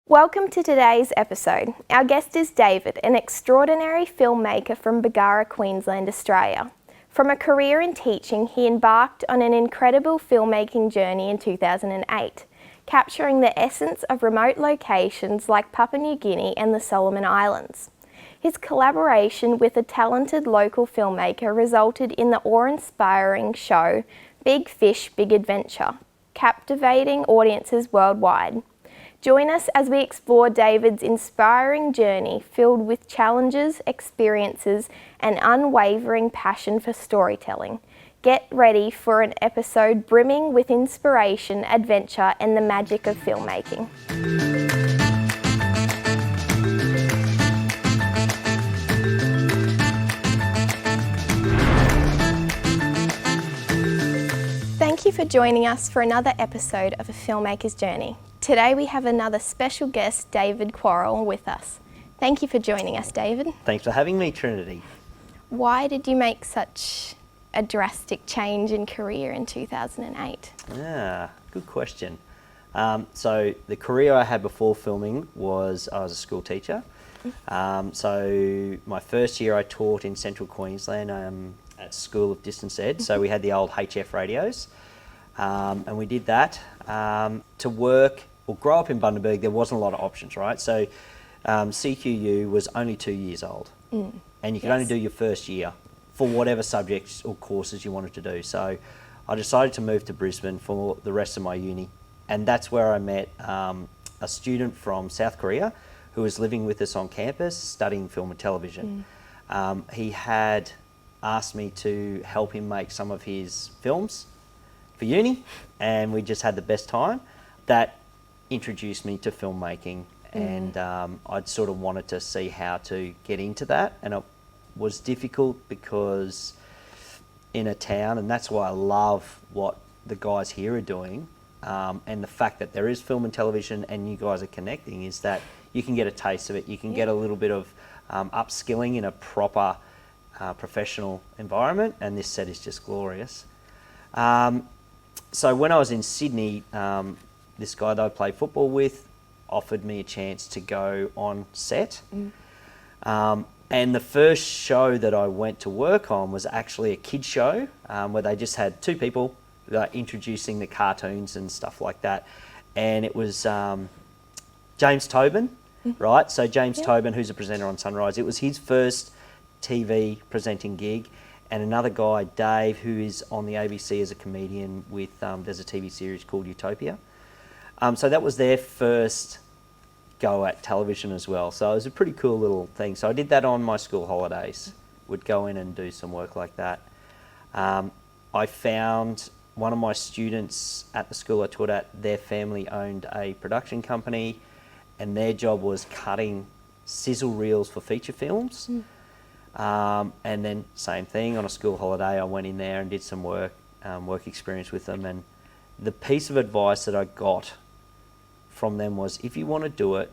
Welcome to today's episode. Our guest is David, an extraordinary filmmaker from Bargara, Queensland, Australia. From a career in teaching, he embarked on an incredible filmmaking journey in 2008, capturing the essence of remote locations like Papua New Guinea and the Solomon Islands. His collaboration with a talented local filmmaker resulted in the awe-inspiring show Big Fish, Big Adventure, captivating audiences worldwide. Join us as we explore David's inspiring journey filled with challenges, experiences, and unwavering passion for storytelling. Get ready for an episode brimming with inspiration, adventure, and the magic of filmmaking. Thank you for joining us for another episode of A Filmmaker's Journey. Today we have another special guest, David Quarrell, with us. Thank you for joining us, David. Thanks for having me, Trinity. Why did you make such a drastic change in career in 2008? Good question. So the career I had before filming was I was a school teacher. So my first year I taught in Central Queensland at School of Distance Ed. So we had the old HF radios. And we did that. To work or grow up in Bundaberg, there wasn't a lot of options, right? So CQU was only 2 years old, and you could only do your first year for whatever subjects or courses you wanted to do. So I decided to move to Brisbane for the rest of my uni, and that's where I met a student from South Korea who was living with us on campus studying film and television. He had asked me to help him make some of his films for uni, and we just had the best time. That introduced me to filmmaking, and I'd sort of wanted to see how to get into that, and it was difficult because in a town, and that's why I love what the guys here are doing, and the fact that there is film and television and you guys are connecting, is that you can get a taste of it. You can get a little bit of upskilling in a proper professional environment, and this set is just glorious. So when I was in Sydney, this guy that I played football with offered me a chance to go on set. And the first show that I went to work on was actually a kids show where they just had two people introducing the cartoons and stuff like that. And it was James Tobin, right? So James Tobin, who's a presenter on Sunrise, it was his first TV presenting gig. And another guy, Dave, who is on the ABC as a comedian with, there's a TV series called Utopia. So that was their first go at television as well. So it was a pretty cool little thing. So I did that on my school holidays, would go in and do some work like that. I found one of my students at the school I taught at, their family owned a production company, and their job was cutting sizzle reels for feature films. And then same thing, on a school holiday I went in there and did some work experience with them, and the piece of advice that I got from them was, if you want to do it,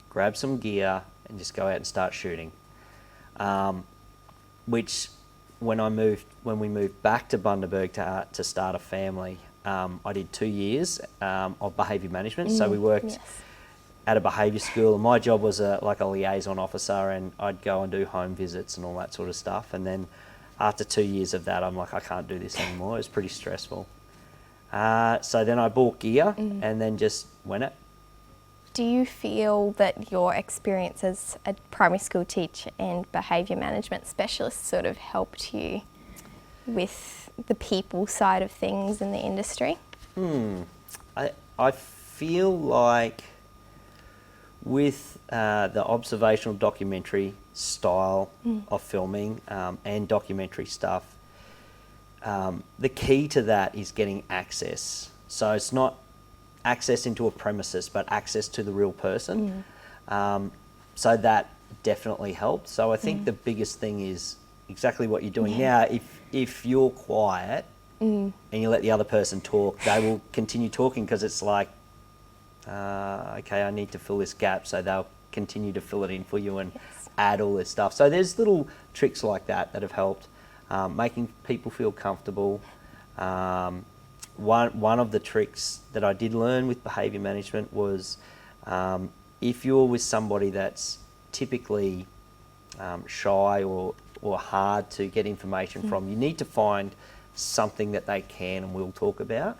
grab some gear and just go out and start shooting. Which when we moved back to Bundaberg to start a family, I did 2 years of behaviour management. So we worked at a behaviour school, and my job was like a liaison officer, and I'd go and do home visits and all that sort of stuff. And then after 2 years of that, I'm like, I can't do this anymore. It was pretty stressful. So then I bought gear and then just went it. Do you feel that your experience as a primary school teacher and behaviour management specialist sort of helped you with the people side of things in the industry? I feel like with the observational documentary style of filming and documentary stuff, the key to that is getting access. So it's not access into a premises, but access to the real person. So that definitely helped. So I think the biggest thing is exactly what you're doing now. If you're quiet and you let the other person talk, they will continue talking, because it's like, okay, I need to fill this gap, so they'll continue to fill it in for you and add all this stuff. So there's little tricks like that have helped, making people feel comfortable. One of the tricks that I did learn with behaviour management was If you're with somebody that's typically shy or hard to get information from, you need to find something that they can and will talk about.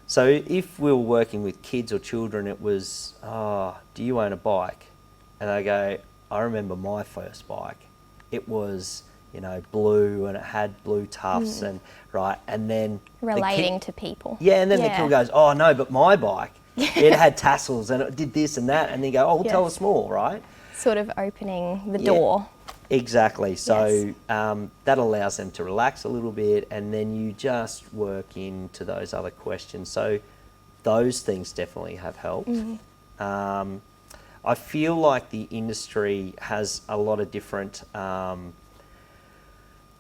So if we were working with kids or children, it was, do you own a bike? And they go, I remember my first bike. It was, blue and it had blue tufts and and then Relating to people. Yeah, and then the kid goes, oh no, but my bike, it had tassels and it did this and that, and then you go, oh, well, tell us more, right? Sort of opening the door. Exactly. So that allows them to relax a little bit, and then you just work into those other questions. So those things definitely have helped. I feel like the industry has a lot of different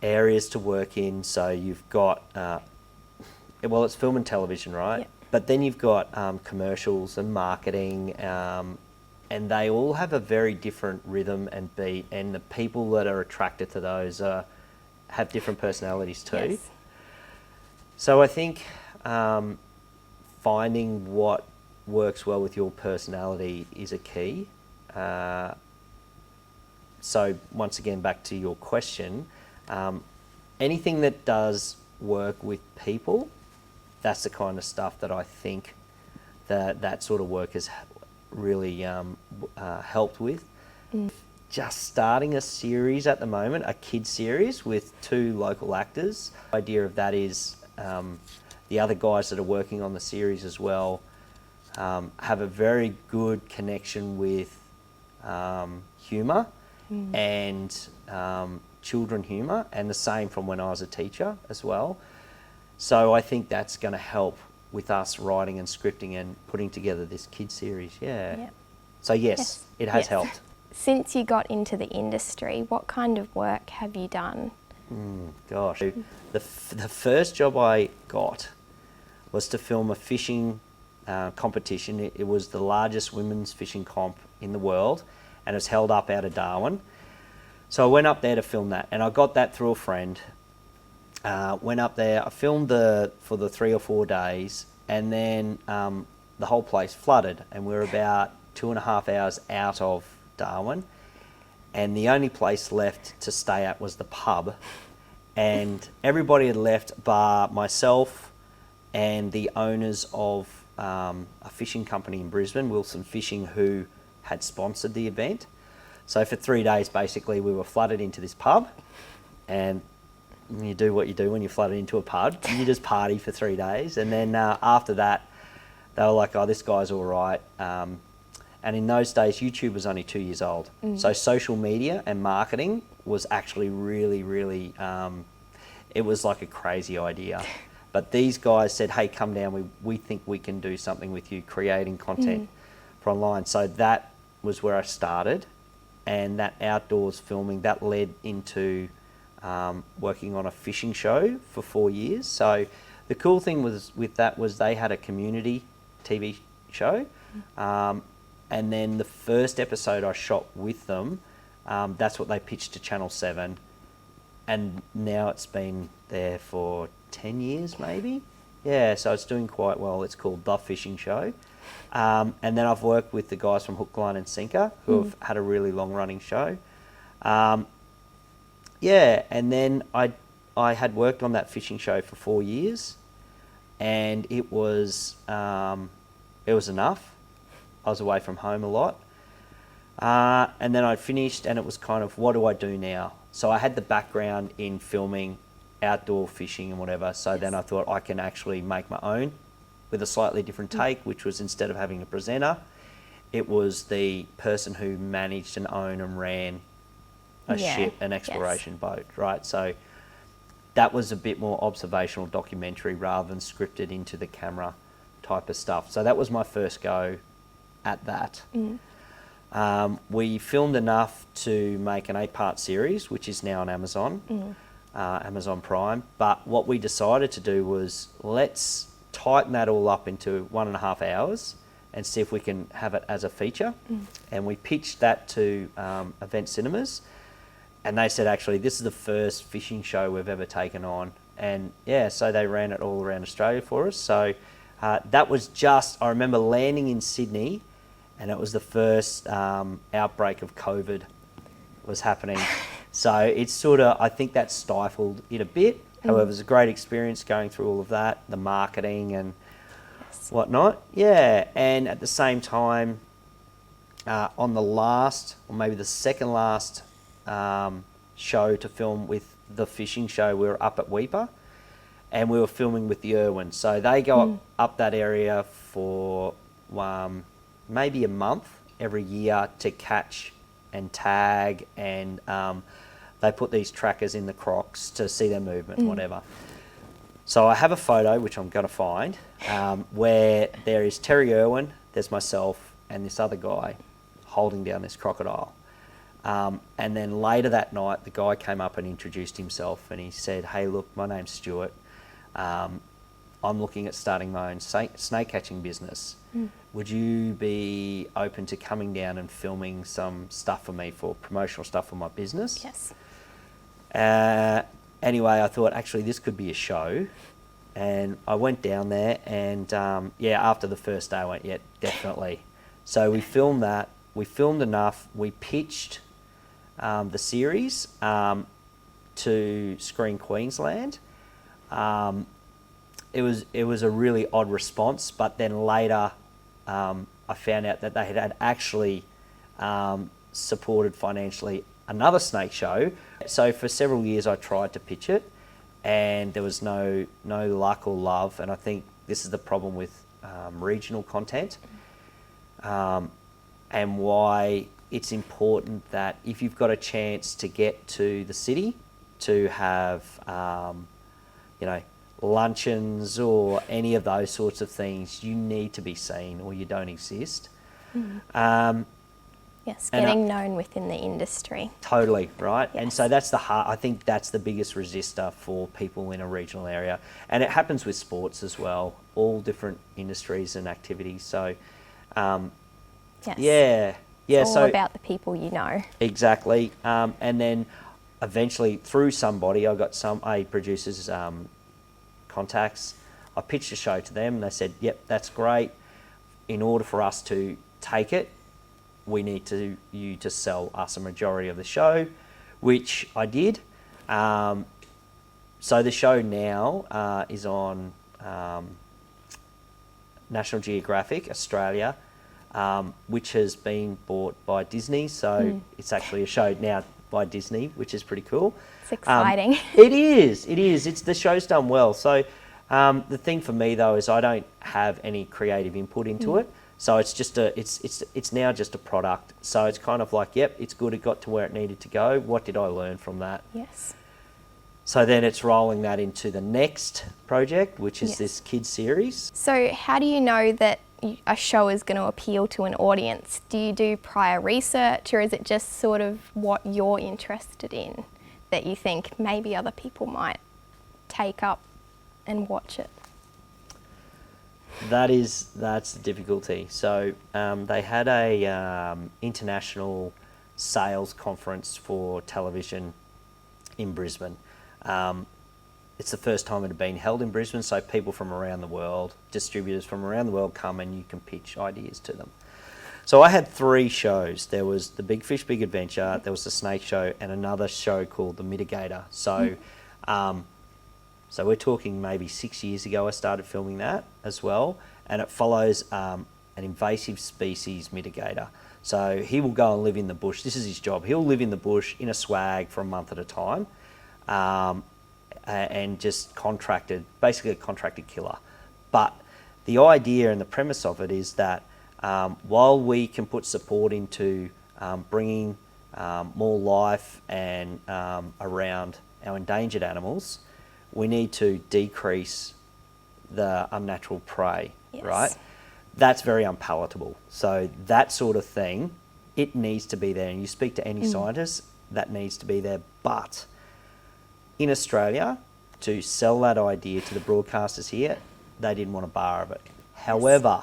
areas to work in. So you've got, it's film and television, right? Yep. But then you've got commercials and marketing, and they all have a very different rhythm and beat, and the people that are attracted to those have different personalities too. Yes. So I think finding what works well with your personality is a key. So once again, back to your question, anything that does work with people, that's the kind of stuff that I think that sort of work has really helped with. Just starting a series at the moment, a kids series with 2 local actors. The idea of that is the other guys that are working on the series as well have a very good connection with humour and children humour, and the same from when I was a teacher as well. So I think that's going to help with us writing and scripting and putting together this kids series. Yeah. So yes, it has helped. Since you got into the industry, what kind of work have you done? Gosh, the first job I got was to film a fishing competition. It was the largest women's fishing comp in the world, and it was held up out of Darwin. So I went up there to film that, and I got that through a friend. Went up there, I filmed for the 3 or 4 days, and then the whole place flooded, and we were about 2.5 hours out of Darwin, and the only place left to stay at was the pub, and everybody had left bar myself and the owners of a fishing company in Brisbane, Wilson Fishing, who had sponsored the event. So for 3 days, basically, we were flooded into this pub, and you do what you do when you're flooded into a pub. You just party for 3 days, and then after that, they were like, "Oh, this guy's all right." And in those days, YouTube was only 2 years old, so social media and marketing was actually really, really. It was like a crazy idea, but these guys said, "Hey, come down. We think we can do something with you, creating content for online." So that was where I started, and that outdoors filming that led into working on a fishing show for 4 years. So the cool thing with that was they had a community TV show, and then the first episode I shot with them, that's what they pitched to Channel 7, and now it's been there for 10 years maybe. Yeah, so it's doing quite well. It's called The Fishing Show. And then I've worked with the guys from Hook, Line and Sinker, who have had a really long running show. Yeah, and then I had worked on that fishing show for 4 years, and it was enough. I was away from home a lot. And then I finished, and it was kind of, what do I do now? So I had the background in filming outdoor fishing and whatever, so then I thought I can actually make my own with a slightly different take, which was, instead of having a presenter, it was the person who managed and owned and ran a ship, an exploration boat, right? So that was a bit more observational documentary rather than scripted into the camera type of stuff. So that was my first go at that. We filmed enough to make an 8-part series, which is now on Amazon, Amazon Prime. But what we decided to do was, let's tighten that all up into 1.5 hours and see if we can have it as a feature. And we pitched that to Event Cinemas, and they said, actually, this is the first fishing show we've ever taken on. And yeah, so they ran it all around Australia for us. So that was just, I remember landing in Sydney, and it was the first outbreak of COVID was happening. So it's sort of, I think that stifled it a bit. However, it was a great experience going through all of that, the marketing and whatnot. Yeah, and at the same time, on the last, or maybe the second last show to film with the fishing show, we were up at Weipa, and we were filming with the Irwins. So they go up that area for maybe a month every year to catch and tag, and they put these trackers in the crocs to see their movement, whatever. So I have a photo, which I'm going to find, where there is Terry Irwin, there's myself, and this other guy holding down this crocodile. And then later that night, the guy came up and introduced himself, and he said, "Hey, look, my name's Stuart. I'm looking at starting my own snake catching business. Would you be open to coming down and filming some stuff for me, for promotional stuff for my business?" Yes. Anyway, I thought actually this could be a show, and I went down there, and after the first day I went, yeah, definitely. So we filmed that. We filmed enough. We pitched the series to Screen Queensland. It was a really odd response, but then later I found out that they had actually supported financially another snake show. So for several years I tried to pitch it, and there was no luck or love. And I think this is the problem with regional content, and why it's important that if you've got a chance to get to the city to have luncheons or any of those sorts of things, you need to be seen or you don't exist. Yes, getting known within the industry. Totally, right? Yes. And so that's I think that's the biggest resistor for people in a regional area. And it happens with sports as well, all different industries and activities. So, Yes. It's all about the people you know. Exactly. And then eventually through somebody, I got a producer's contacts. I pitched a show to them, and they said, "Yep, that's great. In order for us to take it, we need you to sell us a majority of the show," which I did. So the show now is on National Geographic Australia, which has been bought by Disney. So it's actually a show now by Disney, which is pretty cool. It's exciting. It is. The show's done well. So the thing for me though is I don't have any creative input into it. So it's just it's now just a product. So it's kind of like, yep, it's good. It got to where it needed to go. What did I learn from that? Yes. So then it's rolling that into the next project, which is this kids series. So how do you know that a show is going to appeal to an audience? Do you do prior research, or is it just sort of what you're interested in that you think maybe other people might take up and watch it? That's the difficulty. So they had a international sales conference for television in Brisbane. It's the first time it had been held in Brisbane, so people from around the world, distributors from around the world come and you can pitch ideas to them. So I had 3 shows. There was the Big Fish, Big Adventure, there was the Snake Show, and another show called The Mitigator. So so we're talking maybe 6 years ago I started filming that as well, and it follows an invasive species mitigator. So he will go and live in the bush. This is his job. He'll live in the bush in a swag for a month at a time, and just basically a contracted killer. But the idea and the premise of it is that while we can put support into bringing more life and around our endangered animals, we need to decrease the unnatural prey, right? That's very unpalatable. So that sort of thing, it needs to be there. And you speak to any scientist, that needs to be there. But in Australia, to sell that idea to the broadcasters here, they didn't want a bar of it. However,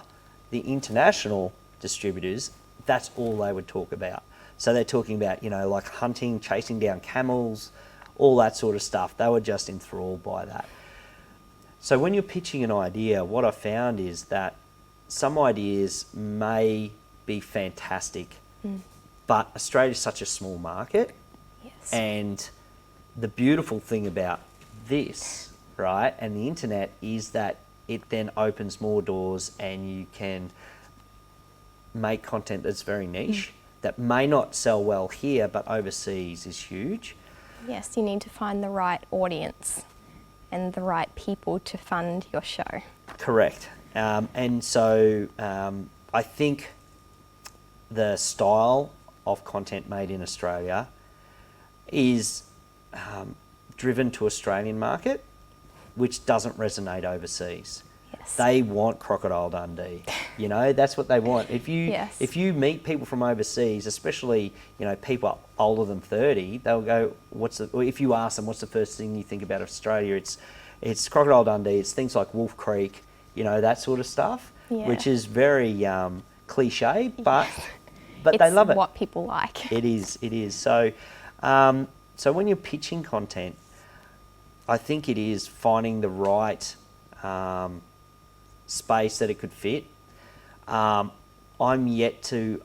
the international distributors, that's all they would talk about. So they're talking about, like hunting, chasing down camels, all that sort of stuff. They were just enthralled by that. So when you're pitching an idea, what I found is that some ideas may be fantastic. But Australia's such a small market. Yes. And the beautiful thing about this, right, and the internet is that it then opens more doors and you can make content that's very niche that may not sell well here, but overseas is huge. Yes, you need to find the right audience and the right people to fund your show. Correct. And so I think the style of content made in Australia is driven to Australian market, which doesn't resonate overseas. Yes. They want Crocodile Dundee. You know, that's what they want. If you Yes. if you meet people from overseas, especially, you know, people older than 30, they'll go, or if you ask them what's the first thing you think about Australia, it's Crocodile Dundee, it's things like Wolf Creek, you know, that sort of stuff, Yeah. which is very cliche, but they love it. It's what people like. It is. So, so when you're pitching content, I think it is finding the right space that it could fit. I'm yet to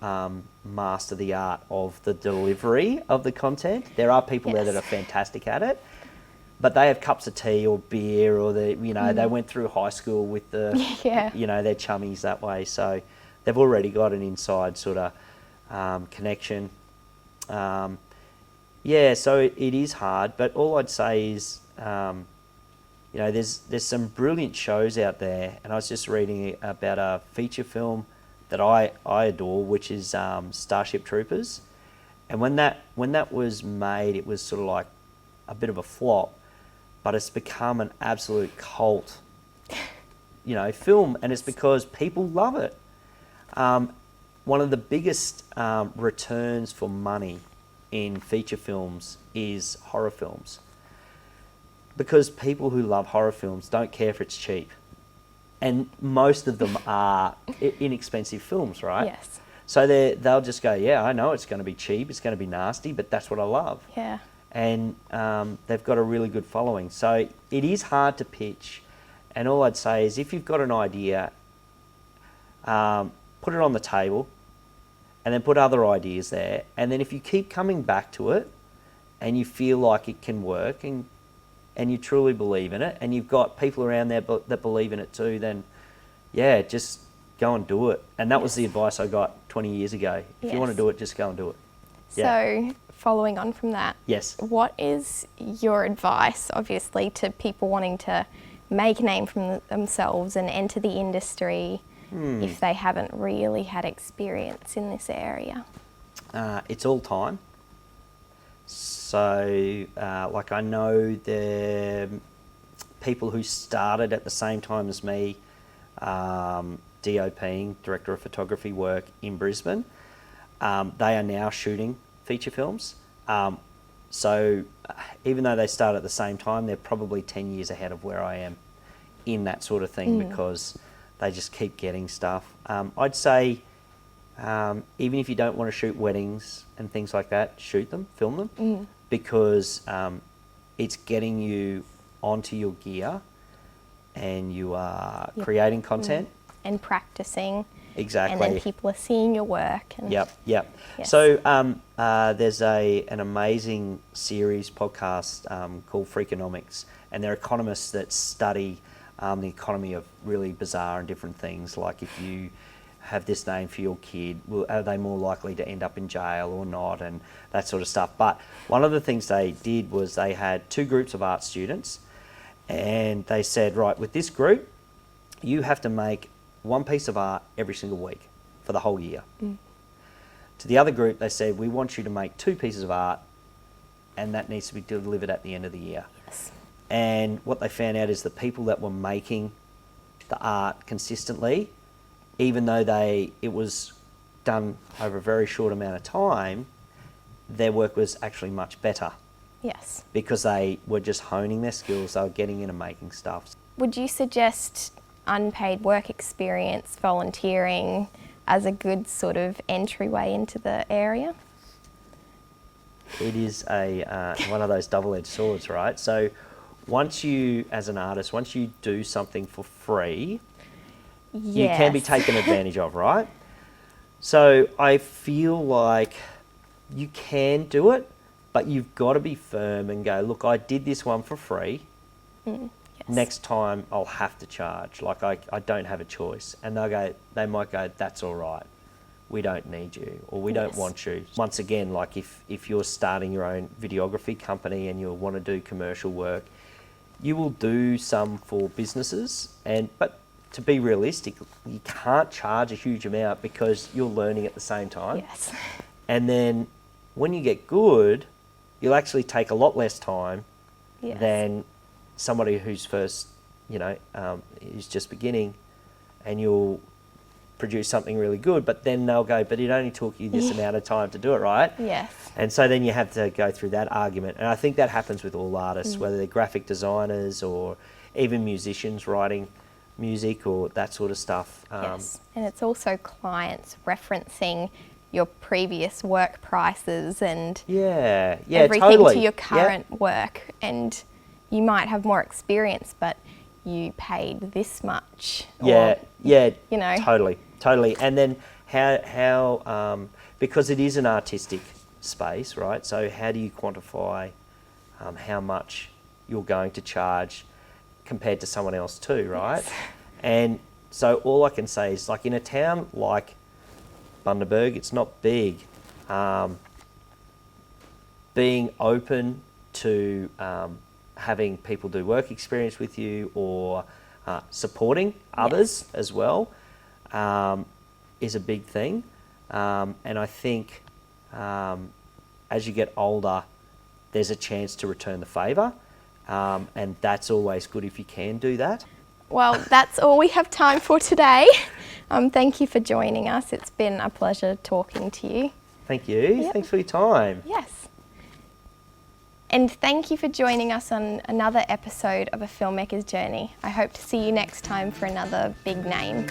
master the art of the delivery of the content. There are people there that are fantastic at it, but they have cups of tea or beer, or they went through high school with the, Yeah. their chummies that way. So they've already got an inside sort of connection. So it is hard, but all I'd say is, there's some brilliant shows out there, and I was just reading about a feature film that I adore, which is Starship Troopers. And when that was made, it was sort of like a bit of a flop, but it's become an absolute cult, film, and it's because people love it. One of the biggest returns for money in feature films is horror films, because people who love horror films don't care if it's cheap, and most of them are inexpensive films, right? Yes. So they'll just go, yeah, I know it's going to be cheap, it's going to be nasty, but that's what I love. Yeah. And they've got a really good following. So it is hard to pitch, and all I'd say is if you've got an idea, put it on the table, and then put other ideas there, and then if you keep coming back to it and you feel like it can work, and you truly believe in it, and you've got people around there that believe in it too, then yeah, just go and do it. And that was the advice I got 20 years ago. If you want to do it, just go and do it. So following on from that, yes, what is your advice, obviously, to people wanting to make a name for themselves and enter the industry if they haven't really had experience in this area? It's all time. So, I know the people who started at the same time as me, DOPing, Director of Photography work in Brisbane. They are now shooting feature films. So even though they start at the same time, they're probably 10 years ahead of where I am in that sort of thing, because they just keep getting stuff. I'd say, even if you don't want to shoot weddings and things like that, shoot them, film them, because it's getting you onto your gear and you are creating content. And practicing. Exactly. And then people are seeing your work. And Yep. Yes. So there's an amazing series podcast called Freakonomics, and they're economists that study the economy of really bizarre and different things, like if you have this name for your kid, are they more likely to end up in jail or not, and that sort of stuff. But one of the things they did was they had two groups of art students, and they said, right, with this group, you have to make one piece of art every single week for the whole year. To the other group, they said, we want you to make two pieces of art, and that needs to be delivered at the end of the year. Yes. And what they found out is the people that were making the art consistently, even though it was done over a very short amount of time, their work was actually much better. Yes. Because they were just honing their skills, they were getting in and making stuff. Would you suggest unpaid work experience, volunteering, as a good sort of entryway into the area? It is one of those double-edged swords, right? So once you, as an artist, once you do something for free, you can be taken advantage of, right? So I feel like you can do it, but you've got to be firm and go, look, I did this one for free. Yes. Next time I'll have to charge. Like I don't have a choice. And they might go, that's all right. We don't need you, or we don't Yes. want you. Once again, like if you're starting your own videography company and you'll want to do commercial work, you will do some for businesses, but to be realistic, you can't charge a huge amount because you're learning at the same time. Yes. And then when you get good, you'll actually take a lot less time Yes. than somebody who's first, who's just beginning, and you'll produce something really good, but then they'll go, but it only took you this amount of time to do it, right? Yes. And so then you have to go through that argument. And I think that happens with all artists, whether they're graphic designers or even musicians writing music or that sort of stuff. Yes. And it's also clients referencing your previous work prices and Yeah, everything totally. to your Yeah. current work. And you might have more experience, but you paid this much. Yeah, you know. Totally. And then how because it is an artistic space, right? So how do you quantify how much you're going to charge compared to someone else too, right? Yes. And so all I can say is, like, in a town like Bundaberg, it's not big. Being open to having people do work experience with you, or supporting others as well, is a big thing. And I think as you get older, there's a chance to return the favour, and that's always good if you can do that. Well, that's all we have time for today. Thank you for joining us. It's been a pleasure talking to you. Thank you. Yep. Thanks for your time. Yes. And thank you for joining us on another episode of A Filmmaker's Journey. I hope to see you next time for another big name.